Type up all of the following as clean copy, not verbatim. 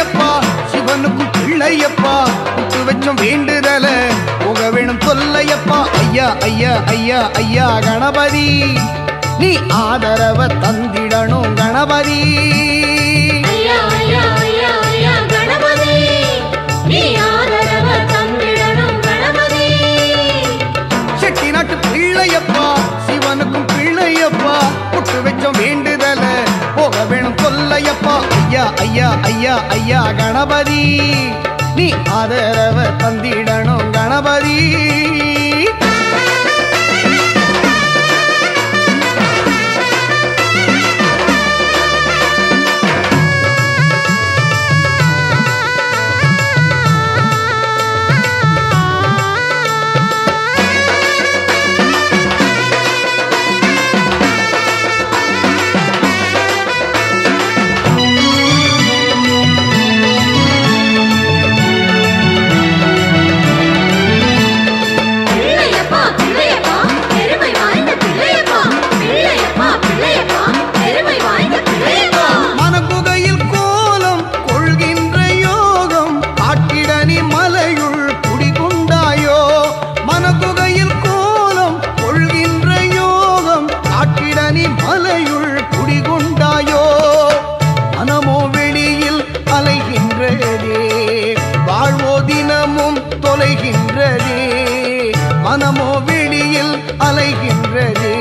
பிள்ளையப்பா சிவனுக்கும் பிள்ளையப்பா விட்டு வச்சோம் வேண்டுதல போக வேணும் சொல்லையப்பா ஐயா ஐயா ஐயா ஐயா கணபதி நீ ஆதரவ தந்திடணும் கணபதி ஐயா ஐயா ஐயா ஐயா கணபதி நீ ஆதரவ தந்திடணும் கணபதி செட்டிநாட்டு பிள்ளையப்பா சிவனுக்கும் பிள்ளையப்பா விட்டு வச்சோம் வேண்டுதல போக வேணும் சொல்லையப்பா ஐயா ஐயா ஐயா ஐயா கணபதி நீ ஆதரவ தந்திடணும் கணபதி மனமோ வெளியில் அலைகின்றதே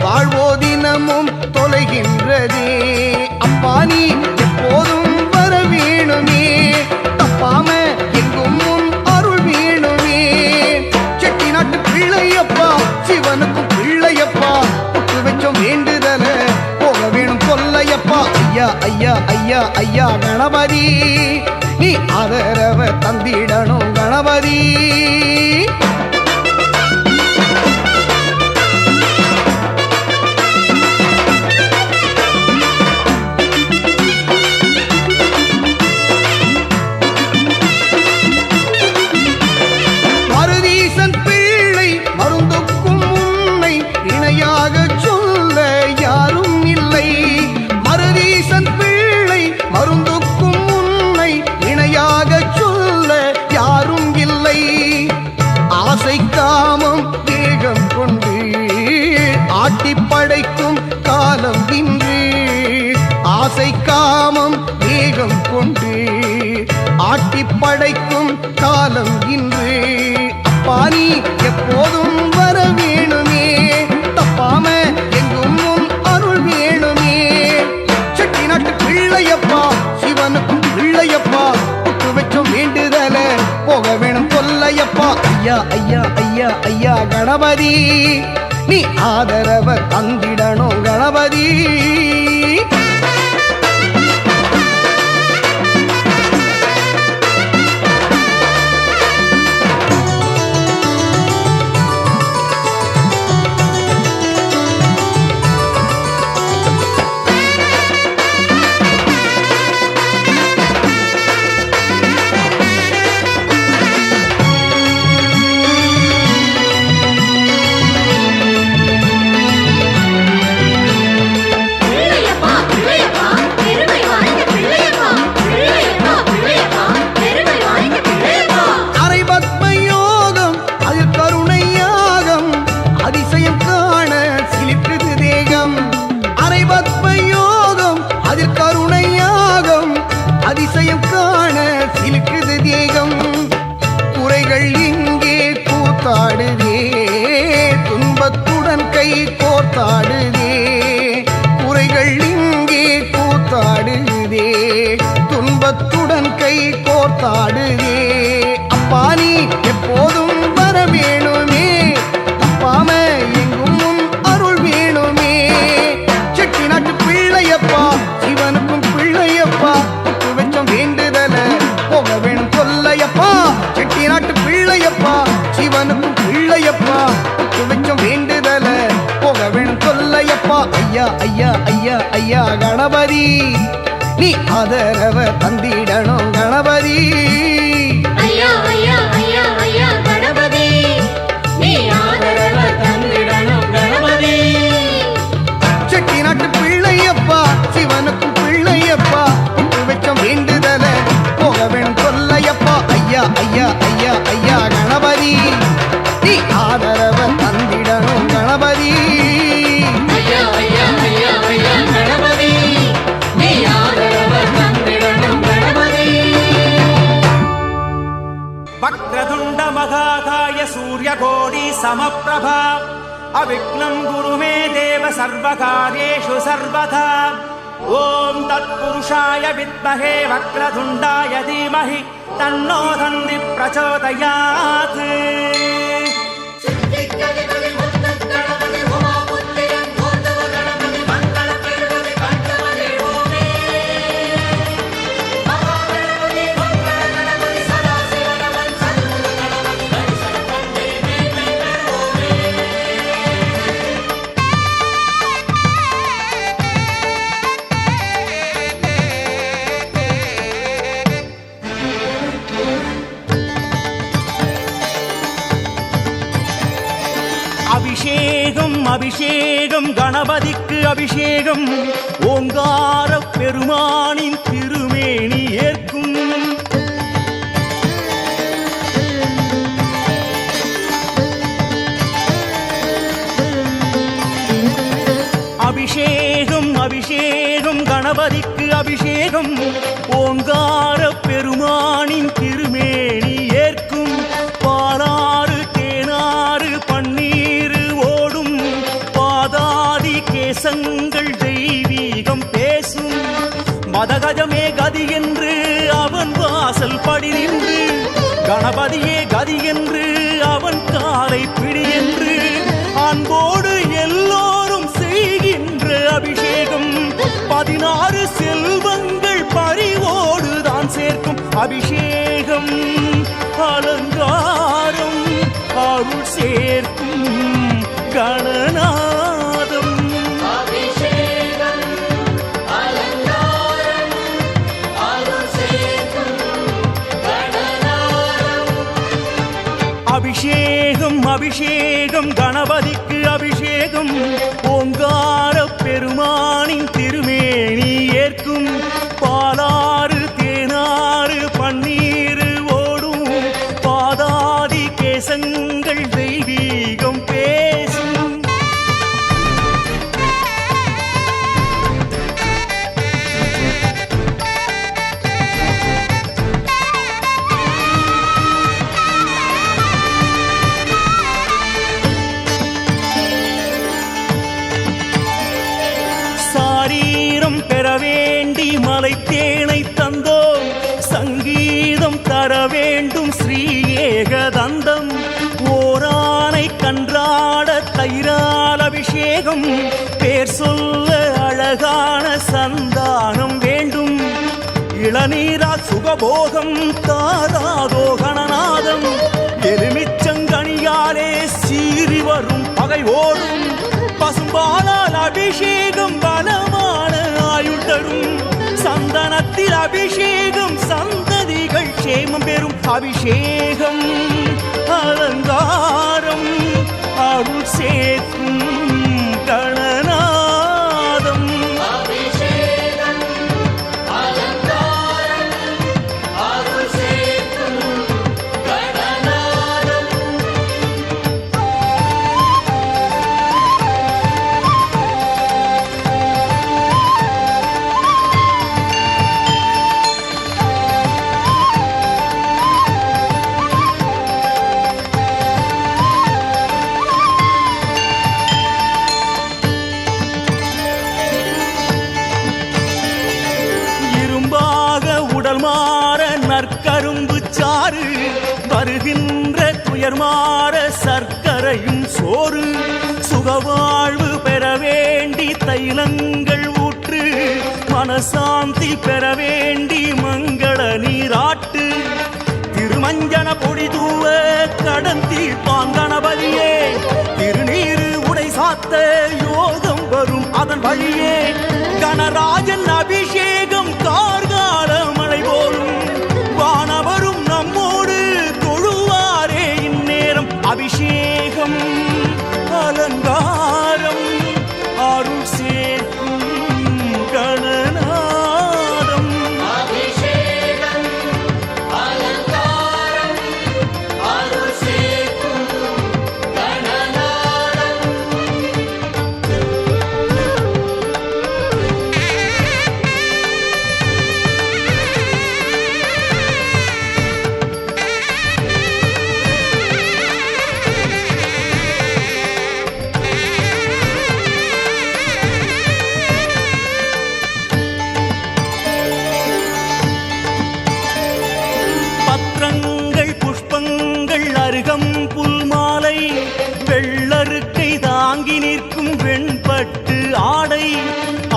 வாழ்வோ தினமும் தொலைகின்றதே அப்பா நீ எப்போதும் வர வேணுமே தப்பாம எங்கும் அருள் வேணுமே செட்டிநாட்டு பிள்ளையப்பா சிவனுக்கும் பிள்ளையப்பா விட்டு வச்சோம் வேண்டுதல போக வேணும் சொல்லையப்பா ஐயா ஐயா ஐயா ஐயா கணபதி நீ ஆதரவ தந்திடணும் கணபதி காமம் வேகம் கொண்டு ஆட்டி படைக்கும் காலம் இன்று ஆசை காமம் வேகம் கொண்டு ஆட்டி படைக்கும் காலம் இன்று அப்பா நீ எப்போதும் வர வேணுமே தப்பாம எங்கும் அருள் வேணுமே செட்டிநாட்டு பிள்ளையப்பா சிவனுக்கும் பிள்ளையப்பா விட்டு வச்சோம் வேண்டுதல போக வேணும் சொல்லையப்பா ஐயா ஐயா ஐயா ஐயா கணபதி நீ ஆதரவ தந்திடணும் கணபதி அதிசயம் காண சிலுக்குது தேகம் குறைகள் இங்கே கூத்தாடுதே துன்பத்துடன் கை கோர்த்தாடுதே குறைகள் இங்கே கூத்தாடுதே துன்பத்துடன் கை கோர்த்தாடுதே அப்பா நீ எப்போதும் வர வேணுமே தப்பாம எங்கும் அருள் வேணுமே செட்டிநாட்டு பிள்ளையப்பா சிவனுக்கும் பிள்ளையப்பா வேண்டுதல போக வேணும் சொல்லையப்பா செட்டிநாட்டு பிள்ளையப்பா சிவனுக்கும் பிள்ளையப்பா விட்டு வச்சோம் வேண்டுதல போக வேணும் சொல்லையப்பா ஐயா ஐயா ஐயா ஐயா கணபதி நீ ஆதரவ தந்திடணும் கணபதி ஐயா ஐயா ஐயா ஐயா கணபதி நீ ஆதரவ தந்திடணும் கணபதி செட்டிநாட்டு பிள்ளையப்பா சிவனுக்கும் பிள்ளையப்பா விட்டு வச்சோம் வேண்டுதல समप्रभा अविघ्नं गुरु मे देव सर्वकार्येषु सर्वथा ॐ तत्पुरुषाय विद्महे वक्रतुण्डाय धीमहि तन्नो धन्ति प्रचोदयात् அபிஷேகம் அபிஷேகம் கணபதிக்கு அபிஷேகம் ஓங்கார பெருமானின் திருமேனி ஏற்கும் அபிஷேகம் அபிஷேகம் கணபதிக்கு அபிஷேகம் ஓங்கார பெருமானின் திருமேனி ஏற்கும் பாலாறு தேனாறு பன்னீர் ஓடும் பாதாதி கேசங்கள் தெய்வீகம் பேசும் மதகஜமே கதி என்று அவன் வாசல் படி நின்று கணபதியே கதி என்று அவன் காலை பிடி என்று அன்போடு எல்லோரும் செய்கின்ற அபிஷேகம் 16 செல்வங்கள் பறிவோடு தான் சேர்க்கும் அபிஷேகம் அலங்காரம் அருள் சேர்க்கும் கணநாதம் அபிஷேகம் அபிஷேகம் கணபதிக்கு அபிஷேகம் ஓங்கார பெருமானின் திருமேனி ஏற்கும் பாலாறு தேனாறு பன்னீர் ஓடும் பாதாதி கேசங்கள் தெய்வீகம் பேசும் சாரீரம் பெற வேண்டி மலை தேனை தந்தோம் சங்கீதம் தர வேண்டும் ஸ்ரீ ஏகதந்தம் ஓரானை கன்றாட தைரால் அபிஷேகம் பேர் சொல்ல அழகான சந்தானம் வேண்டும் இளநீரா சுகபோகம் தாராதோ கணநாதம் எலுமிச்சங்கனியாலே சீறி வரும் பகை ஓடும் பசும்பாலால் அபிஷேகம் பலமான ஆயுள் தரும் சந்தனத்தில் அபிஷேகம் சந்ததிகள் க்ஷேமம் பெறும் அபிஷேகம் அலங்காரம் அருள் சேர்க்கும் கணநாதம் நற்கரும்பு சாறு வருகின்ற துயர் மாற சர்க்கரையும் சோறு சுகவாழ்வு பெற வேண்டி தைலங்கள் ஊற்று மனசாந்தி பெற வேண்டி மங்கள நீராட்டு திருமஞ்சன பொடி தூவ கடன் தீர்ப்பான் கணபதியே திருநீரு உடை சாத்த யோகம் வரும் அதன் வழியே கணராஜன் அபிஷேகம் கார்கால மழை போலும் வானவரும் நம்மோடு தொழுவாரே இந்நேரம் அபிஷேகம் அலங்காரம் அருள் சேர்க்கும் கணநாதம்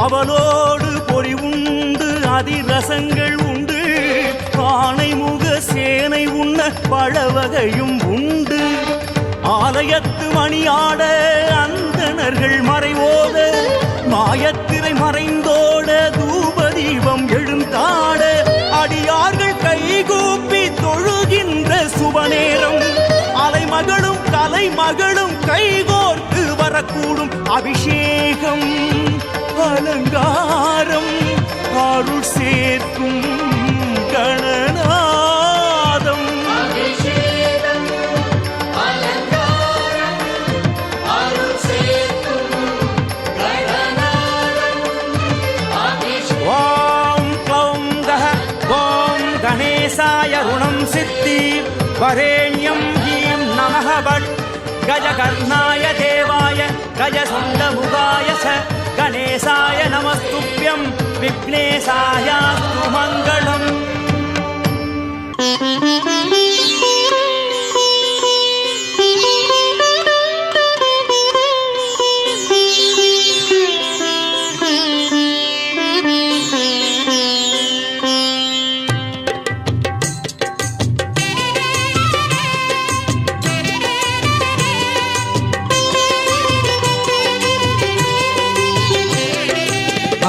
அவளோடு பொறி உண்டு அதிரசங்கள் உண்டு ஆனை முக சேனை உண்ண பழவகையும் உண்டு ஆலயத்து மணியாட அந்தணர்கள் மறைவோத மாயத்திரை மறைந்தோட தூபதீபம் எழுந்தாட அடியார்கள் கைகூப்பி தொழுகின்ற சுபநேரம் அலைமகளும் கலைமகளும் கைகோர்த்து வரக்கூடும் அபிஷேகம் அலங்காரம் அருள் சேர்க்கும் கணநாதம் அபிஷேகம் அலங்காரம் அருள் சேர்க்கும் கணநாதம் அபிஷேகம் ஓம் க்ளௌம் கஹ ஓம் கணேசாய ருணம் சித்தி வரேண்யம் ஹீம் நமः பட் கஜகர்ணாய தேவாய கஜசுண்டமுகாய ச கணேசாய நமஸ்துப்யம் விக்னேசாயாஸ்து மங்களம்.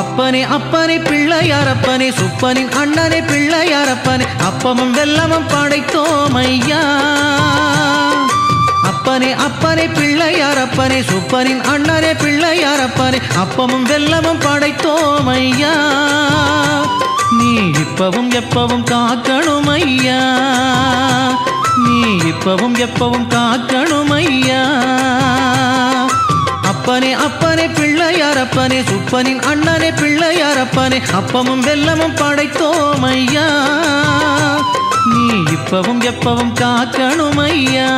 அப்பனே அப்பனே பிள்ளையாரப்பனே சுப்பனின் அண்ணனே பிள்ளையாரப்பனே அப்பமும் வெல்லமும் படைத்தோம் ஐயா. அப்பனே அப்பனே பிள்ளையாரப்பனே சுப்பனின் அண்ணனே பிள்ளையாரப்பனே அப்பமும் வெல்லமும் படைத்தோம் ஐயா. நீ இப்பவும் எப்பவும் காக்கணும் ஐயா, நீ இப்பவும் எப்பவும் காக்கணும் ஐயா. அப்பனே அப்பனே பிள்ளையாரப்பனே சுப்பனின் அண்ணனே பிள்ளையாரப்பனே அப்பமும் வெல்லமும் படைத்தோம் ஐயா. நீ இப்பவும் எப்பவும் காக்கணும் ஐயா.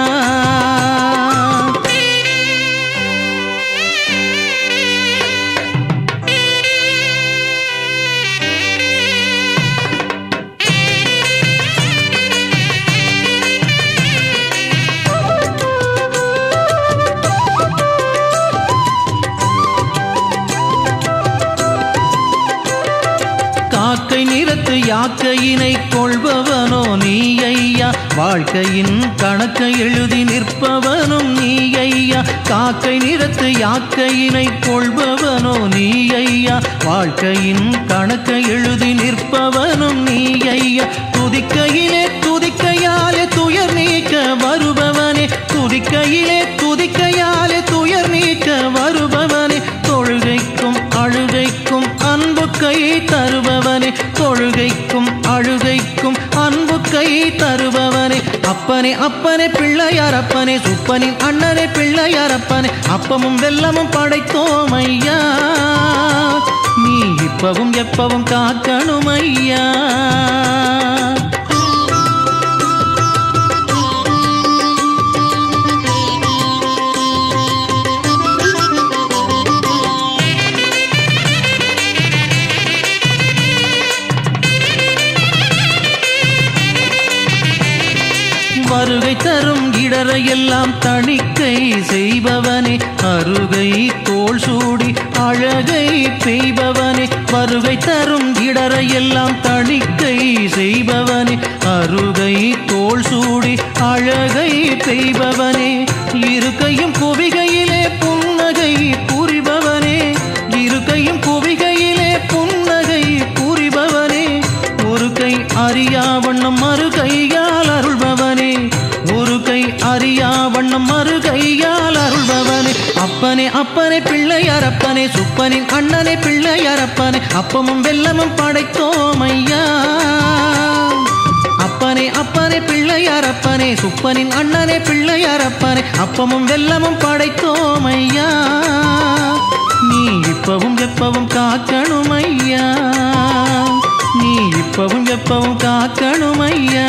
காக்கை நிறத்து யாக்கையினை கொள்பவனோ நீ ஐயா, வாழ்க்கையின் கணக்கை எழுதி நிற்பவனும் நீ ஐயா. காக்கை நிறத்து யாக்கையினை கொள்பவனோ நீ ஐயா, வாழ்க்கையின் கணக்கை எழுதி நிற்பவனும் நீ ஐயா. துதிக்கையிலே துதிக்கையாலே துயர் நீக்க வருபவனே, துதிக்கையிலே துதிக்கையாலே துயர் நீக்க வருபவனே. தொழுகைக்கும் அழுகைக்கும் அன்பு கை தருபவனே, தொழுகைக்கும் அழுகைக்கும் அன்பு கை தருபவனே. அப்பனே அப்பனே பிள்ளையாரப்பனே சுப்பனின் அண்ணனே பிள்ளையாரப்பனே அப்பமும் வெல்லமும் படைத்தோம் ஐயா. நீ இப்பவும் எப்பவும் காக்கணும் ஐயா. வருகை தரும் இடரையெல்லாம் தணிக்கை செய்பவனே, அருகை தோள் சூடி அழகை பெய்பவனே. வருகை தரும் இடரையெல்லாம் தணிக்கை செய்பவனே, அருகை தோள் சூடி அழகை பெய்பவனே. இருக்கையும் குவிகையிலே புன்னகை புரிபவனே, இருக்கையும் குவிகையிலே புன்னகை புரிபவனே. ஒரு கை அறியா வண்ணம் மறு கையால் அருள்பவனே, ஒரு கை அறியா வண்ணம் மறு கையால் அருள்பவனே. அப்பனே அப்பனே பிள்ளையாரப்பனே சுப்பனின் அண்ணனே பிள்ளையாரப்பனே அப்பமும் வெல்லமும் படைத்தோம் ஐயா. அப்பனே அப்பனே பிள்ளையாரப்பனே சுப்பனின் அண்ணனே பிள்ளையாரப்பனே அப்பமும் வெல்லமும் படைத்தோம் ஐயா. நீ இப்பவும் எப்பவும் காக்கணும் ஐயா, நீ இப்பவும் எப்பவும் காக்கணும் ஐயா.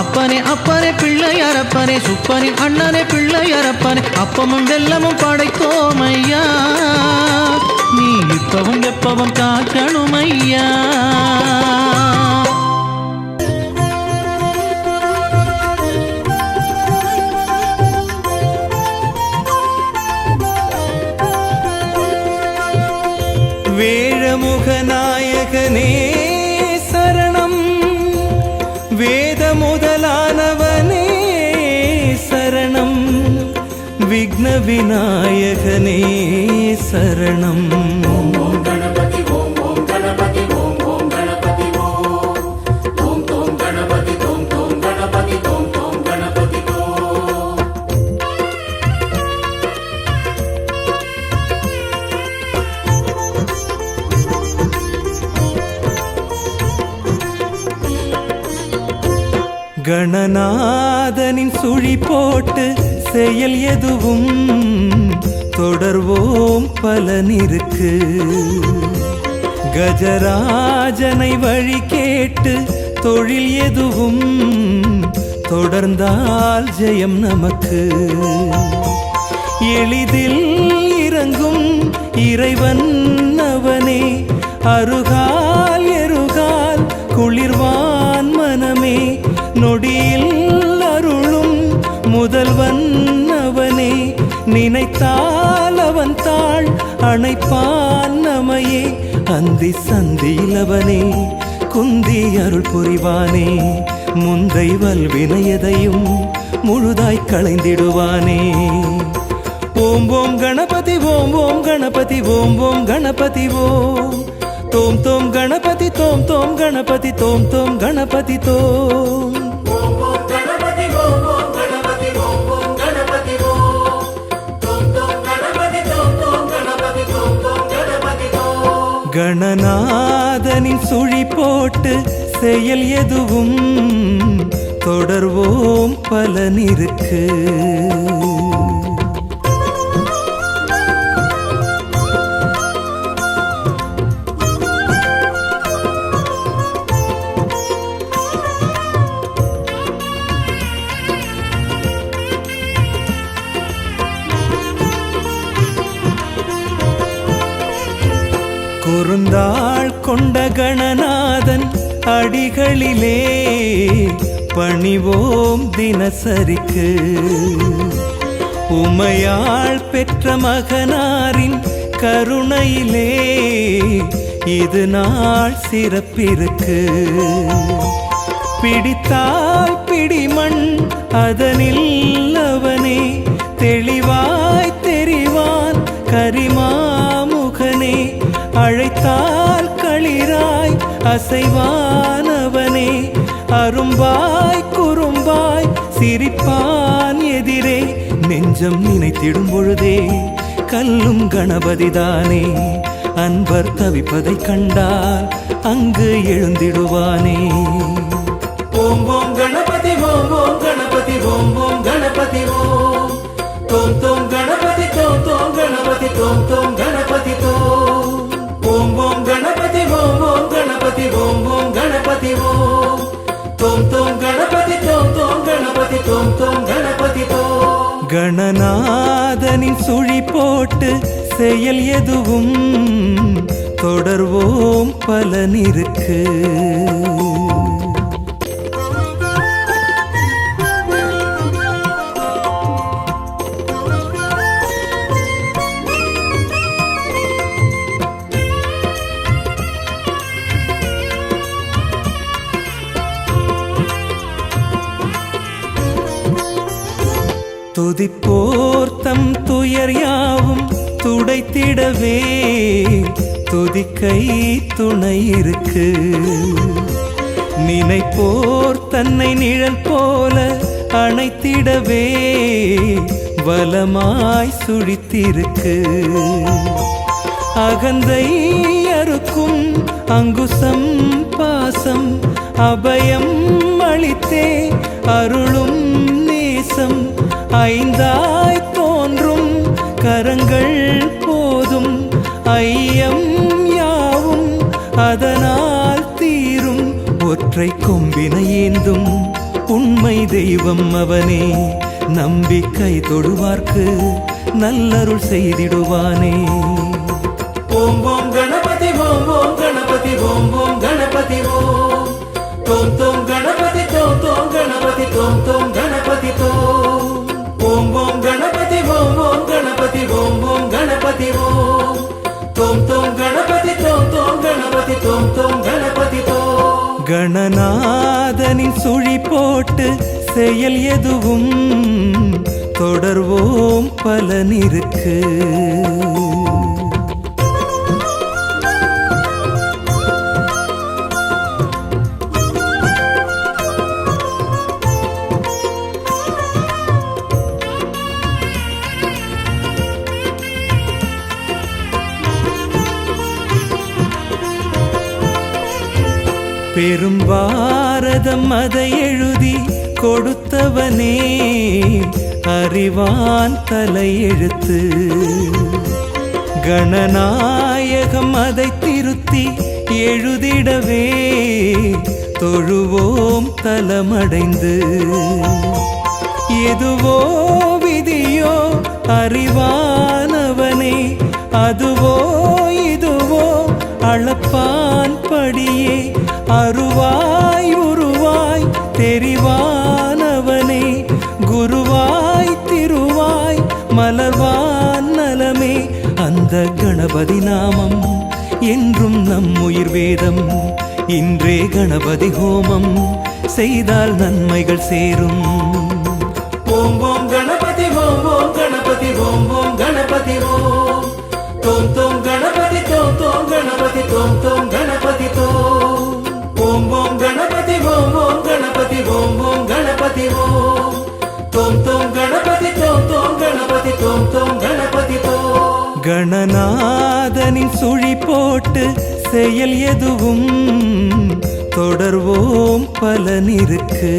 அப்பனே அப்பனே பிள்ளையாரப்பனே சுப்பனின் அண்ணனே பிள்ளையாரப்பனே அப்பமும் வெல்லமும் படைத்தோம் ஐயா. நீ இப்பவும் எப்பவும் காக்கணும் ஐயா. விநாயகனே சரணம். ஓம் கணபதி ஓம் ஓம் கணபதி ஓம் ஓம் கணபதி ஓம் ஓம் தோம் கணபதி தோம் தோம் கணபதி தோம் தோம் கணபதி ஓம். கணநாதனின் சுழி போட்டு செயல் எதுவும் தொடர்வோம் பலனிருக்கு. கஜராஜனை வழி கேட்டு தொழில் எதுவும் தொடர்ந்தால் ஜெயம் நமக்கு. எளிதில் இறங்கும் இறைவன் அவனே, அருகால் எருகால் குளிர்வான் மனமே, நொடியில் அருளும் முதல்வன் அவனே, நினைத்தால் அவன் தாள் அணைப்பான் நமையே. அந்தி சந்தியில் அவனே குந்தி அருள் புரிவானே, முந்தை வல்வினையதையும் முழுதாய் களைந்திடுவானே. ஓம் ஓம் கணபதி ஓம் ஓம் கணபதி ஓம் ஓம் கணபதி ஓம் தோம் தோம் கணபதி தோம் தோம் கணபதி தோம் தோம் கணபதி தோம். ஓம் ஓம் கணபதி ஓம் ஓம் கணபதி ஓம் ஓம் கணபதி ஓம் தோம் தோம் கணபதி தோம் தோம் கணபதி தோம் தோம் கணபதி ஓம். கணநாதனின் சுழி போட்டு செயல் எதுவும் தொடர்வோம் பலனிருக்கு. குறுந்தாள் கொண்ட கணநாதன் அடிகளிலே பணிவோம் தினசரிக்கு. உமையாள் பெற்ற மகனாரின் கருணையிலே இது நாள் சிறப்பிருக்கு. பிடித்தால் பிடிமண் அதனில் அவனே, தெளிவாய் தெரிவான் கரிமாமுகனே, அழைத்தால் களிராய் அசைவானவனே, அரும்பாய் குறும்பாய் சிரிப்பான் எதிரே. நெஞ்சம் நினைத்திடும் பொழுதே கல்லும் கணபதிதானே, அன்பர் தவிப்பதை கண்டால் அங்கு எழுந்திடுவானே. ஓம் ஓம் கணபதி ஓம் ஓம் கணபதி ஓம் ஓம் கணபதி ஓம் தோம் தோம் கணபதி தோம் தோம் கணபதி தோம் தோம் கணபதி தோம். ஓம் ஓம் கணபதி ஓம் ஓம் கணபதி ஓம் ஓம் கணபதி ஓம் தோம் தோம் கணபதி தோம் தோம் கணபதி தோம் தோம் கணபதி தோம். கணநாதனின் சுழி போட்டு செயல் எதுவும் தொடர்வோம் பலனிருக்கு. துதிப்போர் தம் துயர் யாவும் துடைத்திடவே துதிக்கை துணை இருக்கு. நினைப்போர் தன்னை நிழல் போல அணைத்திடவே வலமாய் சுழித்திருக்கு. அகந்தை அறுக்கும் அங்குசம் பாசம் அபயம் அளித்தே அருளும் நேசம். ஐந்தாய் தோன்றும் கரங்கள் போதும், ஐயம் யாவும் அதனால் தீரும். ஒற்றை கொம்பினை ஏந்தும் உண்மை தெய்வம் அவனே, நம்பிக்கை தொடுவார்க்கு நல்லருள் செய்திடுவானே. ஓம் ஓம் கணபதி ஓம் ஓம் கணபதி ஓம் ஓம் கணபதி ஓம் தோம் தோம் கணபதி தோம் தோம் கணபதி தோம் தோம் கணபதி தோம். ஓம் ஓம் கணபதி ஓம் ஓம் கணபதி ஓம் ஓம் கணபதி ஓம் தோம் தோம் கணபதி தோம் தோம் கணபதி தோம் தோம் கணபதி தோம். கணநாதனின் சுழி போட்டு செயல் எதுவும் தொடர்வோம் பலனிருக்கு. பெரும் பாரதம் அதை எழுதி கொடுத்தவனே அறிவான் தலையெழுத்து. கணநாயகம் அதை திருத்தி எழுதிடவே தொழுவோம் தலமடைந்து. எதுவோ விதியோ அறிவானவனே, அதுவோ இதுவோ அளப்பான் படியே. அருவாய் உருவாய் தெரிவானவனே, குருவாய் திருவாய் மலர்வான் நலமே. அந்த கணபதி நாமம் என்றும் நம் உயிர் வேதம். இன்றே கணபதி ஹோமம் செய்தால் நன்மைகள் சேரும். ஓம் ஓம் கணபதி ஓம் ஓம் கணபதி ஓம் ஓம் கணபதி ஓம். தோம் தோம் கணபதி தோம் தோம் கணபதி தோம் தோம் கணபதி தோம். ஓம் ஓம் கணபதி ஓம் ஓம் கணபதி ஓம் ஓம் கணபதி ஓம். தோம் தோம் கணபதி தோம் தோம் கணபதி தோம் தோம் கணபதி தோம். கணநாதனின் சுழி போட்டு செயல் எதுவும் தொடர்வோம் பலனிருக்கு.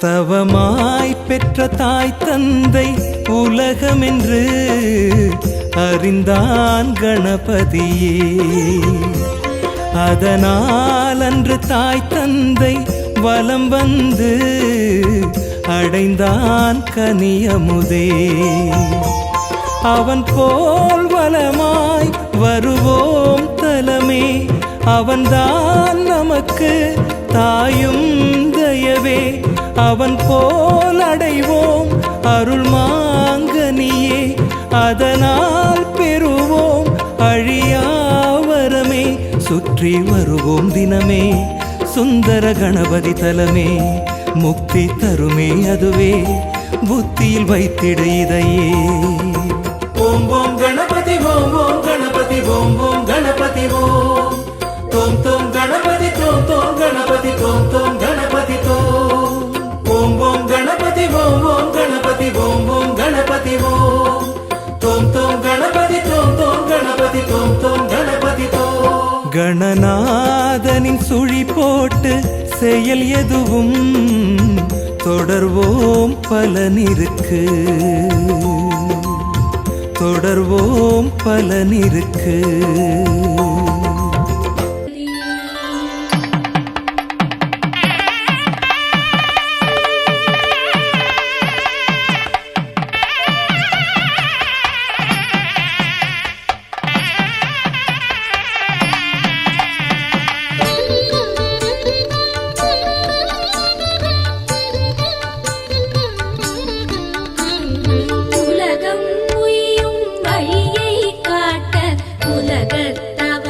தவமாய் பெற்ற தாய் தந்தை உலகமென்று அறிந்தான் கணபதியே. அதனால் அன்று தாய் தந்தை வலம் வந்து அடைந்தான் கனியமுதே. அவன் போல் வலமாய் வருவோம் தலமே, அவன்தான் நமக்கு தாயும் தயவே. அவன் போல் அடைவோம் அருள் மாங்கனியே, அதனால் பெறுவோம் அழியாவரமே. சுற்றி வருவோம் தினமே சுந்தர கணபதி தலமே. முக்தி தருமே அதுவே, புத்தியில் வைத்திட இதையே. ஓம் ஓம் கணபதி ஓம் ஓம் கணபதி ஓம் ஓம் கணபதி ஓம். தோம் தோம் கணபதி தோம் தோம் கணபதி தோம் தோம் கணபதி தோம். ஓம் ஓம் கணபதி ஓம் ஓம் கணபதி ஓம் ஓம் கணபதி ஓம். தோம் தோம் கணபதி தோம் தோம் கணபதி தோம் தோம் கணபதி தோம். கணநாதனின் சுழி போட்டு செயல் எதுவும் தொடர்வோம் பலனிருக்கு. தொடர்வோம் பலனிருக்கு. உலகம் உய்யும் வழியை காட்ட உலகத்தவ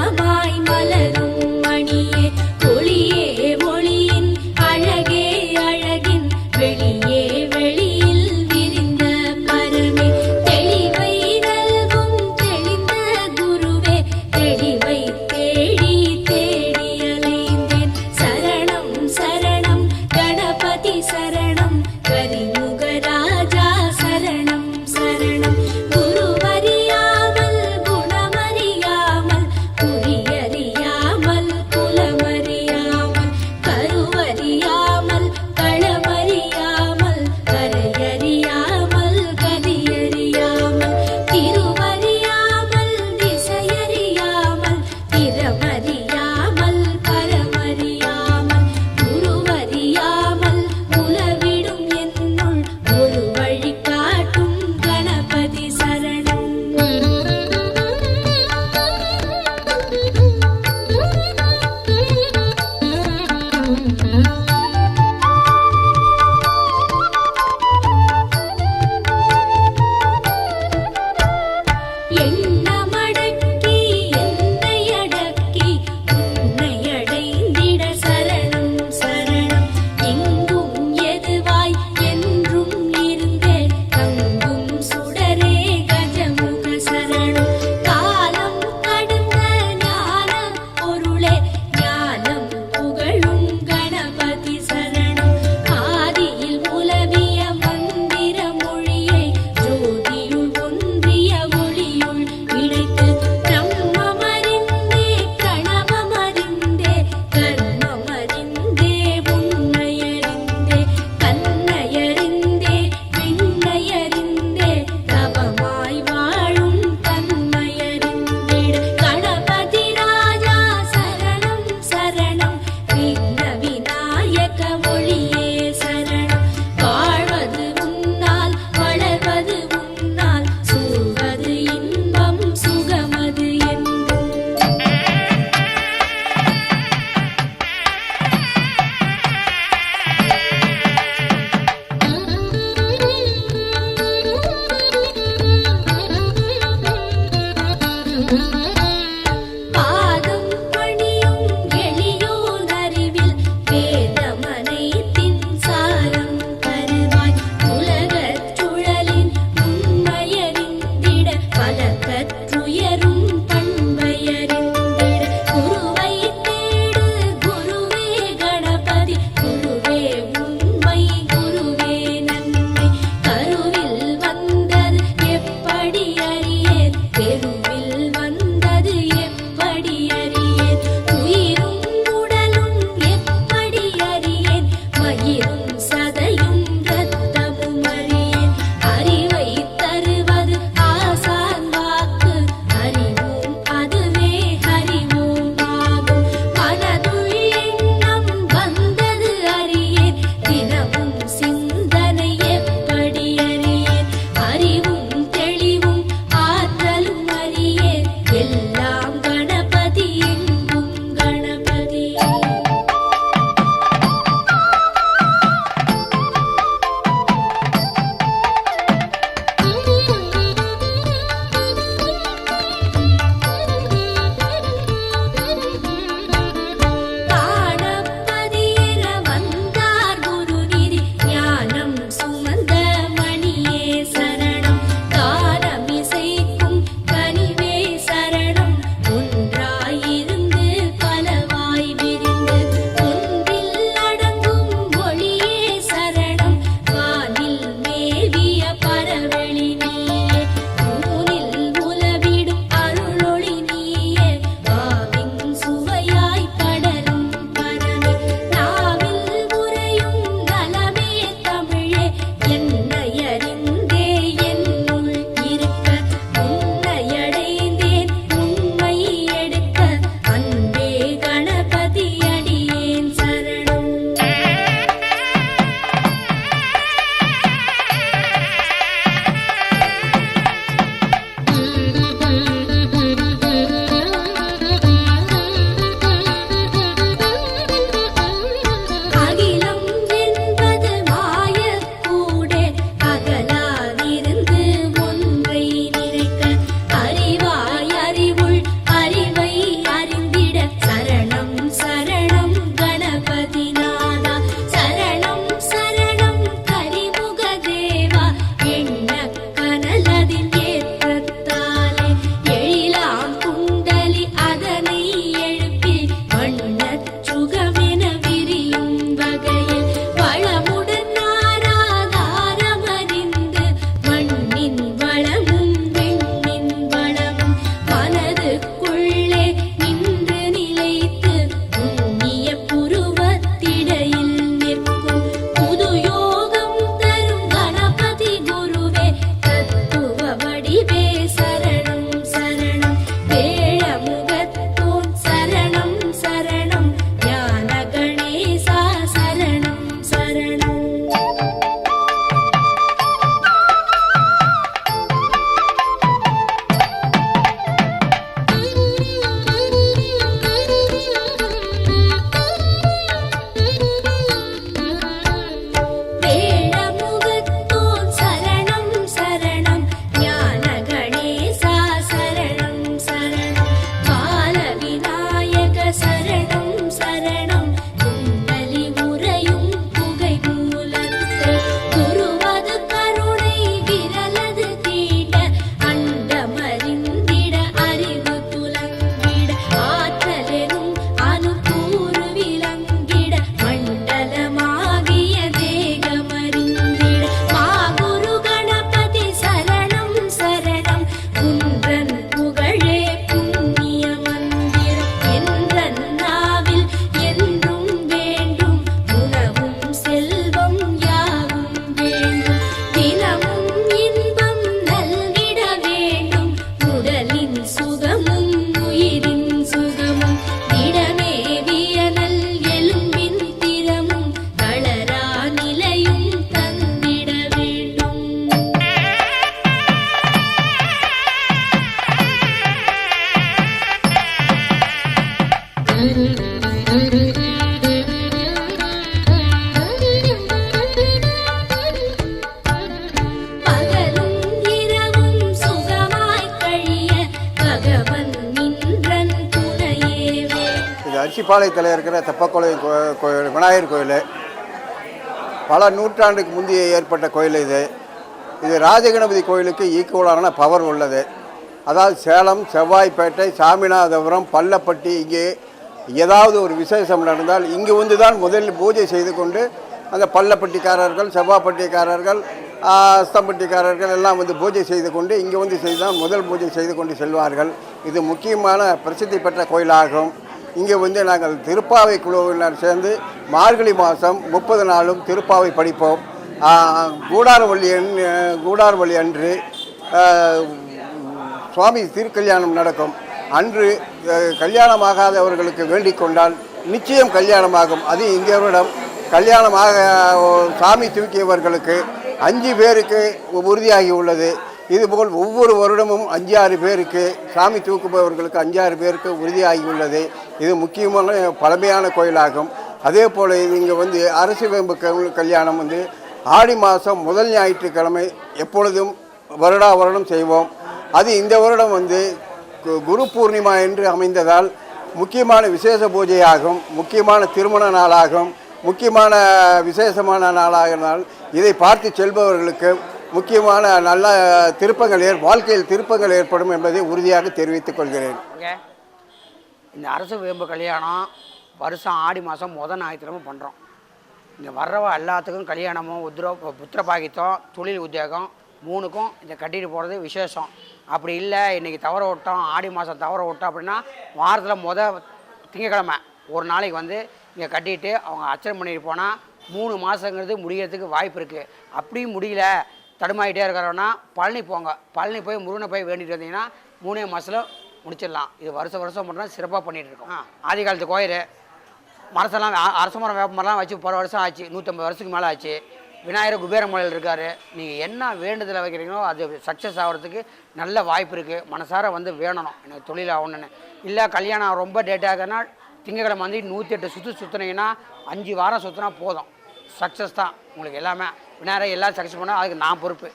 பாதம் பணியும் எளியோனறிவில் வேதமனைத்தின் சாரம் தருவாய் உலகச் சுழலின் உண்மையறிந்திட பலகற்றுயரும் பண்பையறிந்திட குருவை தேடு குருவே கணபதி குருவே உண்மை குருவே நன்மை கருவில் வந்தது எப்படி அறியேன் தெருவில் வந்த அரிசிப்பாளையத்தில் இருக்கிற தெப்பக்குளம் கோயில் விநாயகர் கோயில். பல நூற்றாண்டுக்கு முந்தைய ஏற்பட்ட கோயில் இது. இது ராஜகணபதி கோயிலுக்கு ஈக்குவலான பவர் உள்ளது. அதாவது சேலம், செவ்வாய்ப்பேட்டை, சாமிநாதபுரம், பள்ளப்பட்டி இங்கே ஏதாவது ஒரு விசேஷம் நடந்தால் இங்கே வந்து தான் முதலில் பூஜை செய்து கொண்டு அந்த பள்ளப்பட்டிக்காரர்கள், செவ்வாய்ப்பட்டிக்காரர்கள், அஸ்தம்பட்டிக்காரர்கள் எல்லாம் வந்து பூஜை செய்து கொண்டு இங்கே வந்து செய்து தான் முதல் பூஜை செய்து கொண்டு செல்வார்கள். இது முக்கியமான பிரசித்தி பெற்ற கோயிலாகும். இங்கே வந்து நாங்கள் திருப்பாவை குழுவினர் சேர்ந்து மார்கழி மாதம் 30 நாளும் திருப்பாவை படிப்போம். கூடார்வழி அன்று சுவாமி திருக்கல்யாணம் நடக்கும். அன்று கல்யாணமாகாதவர்களுக்கு வேண்டிக் கொண்டால் நிச்சயம் கல்யாணமாகும். அது இங்கேவிடம் கல்யாணமாக சாமி தூக்கியவர்களுக்கு 5 பேருக்கு உறுதியாகி உள்ளது. இதுபோல் ஒவ்வொரு வருடமும் 5-6 பேருக்கு சாமி தூக்குபவர்களுக்கு 5-6 பேருக்கு உறுதியாகி உள்ளது. இது முக்கியமான பழமையான கோயிலாகும். அதே போல் இங்கே வந்து அரசு வேம்பு கல்யாணம் வந்து ஆடி மாதம் முதல் ஞாயிற்றுக்கிழமை எப்பொழுதும் வருடம் செய்வோம். அது இந்த வருடம் வந்து குரு பூர்ணிமா என்று அமைந்ததால் முக்கியமான விசேஷ பூஜையாகும். முக்கியமான திருமண நாளாகும். முக்கியமான விசேஷமான நாளாகினால் இதை பார்த்து செல்பவர்களுக்கு முக்கியமான நல்ல வாழ்க்கையில் திருப்பங்கள் ஏற்படும் என்பதை உறுதியாக தெரிவித்துக் கொள்கிறேன். இந்த அரசு வேம்பு கல்யாணம் வருஷம் ஆடி மாதம் முதல் ஞாயிற்றுக்கிழமை பண்ணுறோம். இங்கே வர்றவ எல்லாத்துக்கும் கல்யாணமும் புத்திர பாக்கியம், தொழில் உத்தியோகம் 3க்கும் இதை கட்டிட்டு போகிறது விசேஷம். அப்படி இல்லை இன்றைக்கி தவற விட்டோம், ஆடி மாதம் தவற விட்டோம் அப்படின்னா வாரத்தில் திங்கக்கிழமை ஒரு நாளைக்கு வந்து இங்கே கட்டிட்டு அவங்க அர்ச்சனை பண்ணிட்டு போனால் 3 மாதங்கிறது முடிகிறதுக்கு வாய்ப்பு இருக்குது. அப்படியும் முடியல தடுமாயிட்டே இருக்கிறோன்னா பழனி போங்க. பழனி போய் முருகனை போய் வேண்டிட்டு வந்தீங்கன்னா 3 மாதத்தில் முடிச்சிடலாம். இது வருஷம் மட்டும் சிறப்பாக பண்ணிகிட்டு இருக்கோம். ஆதி காலத்து கோயில் மரத்தெல்லாம் அரச மரம் வேப்ப மரம்லாம் வச்சு பல வருஷம் ஆச்சு. 150 வருஷத்துக்கு மேலே ஆச்சு. விநாயகர் குபேரமலையில் இருக்கார். நீங்கள் என்ன வேண்டுதலை வைக்கிறீங்களோ அது சக்ஸஸ் ஆகிறதுக்கு நல்ல வாய்ப்பு இருக்குது. மனசார வந்து வேணணும் எனக்கு தொழில் ஆகணுன்னு. இல்லை கல்யாணம் ரொம்ப டேட் ஆகுதுன்னா திங்கக்கிழமை வந்து 108 சுற்றுனீங்கன்னா 5 வாரம் சுற்றினா போதும். சக்ஸஸ் தான் உங்களுக்கு எல்லாமே. விநாயகர் எல்லாம் சக்ஸஸ் பண்ணால் அதுக்கு நான் பொறுப்பு.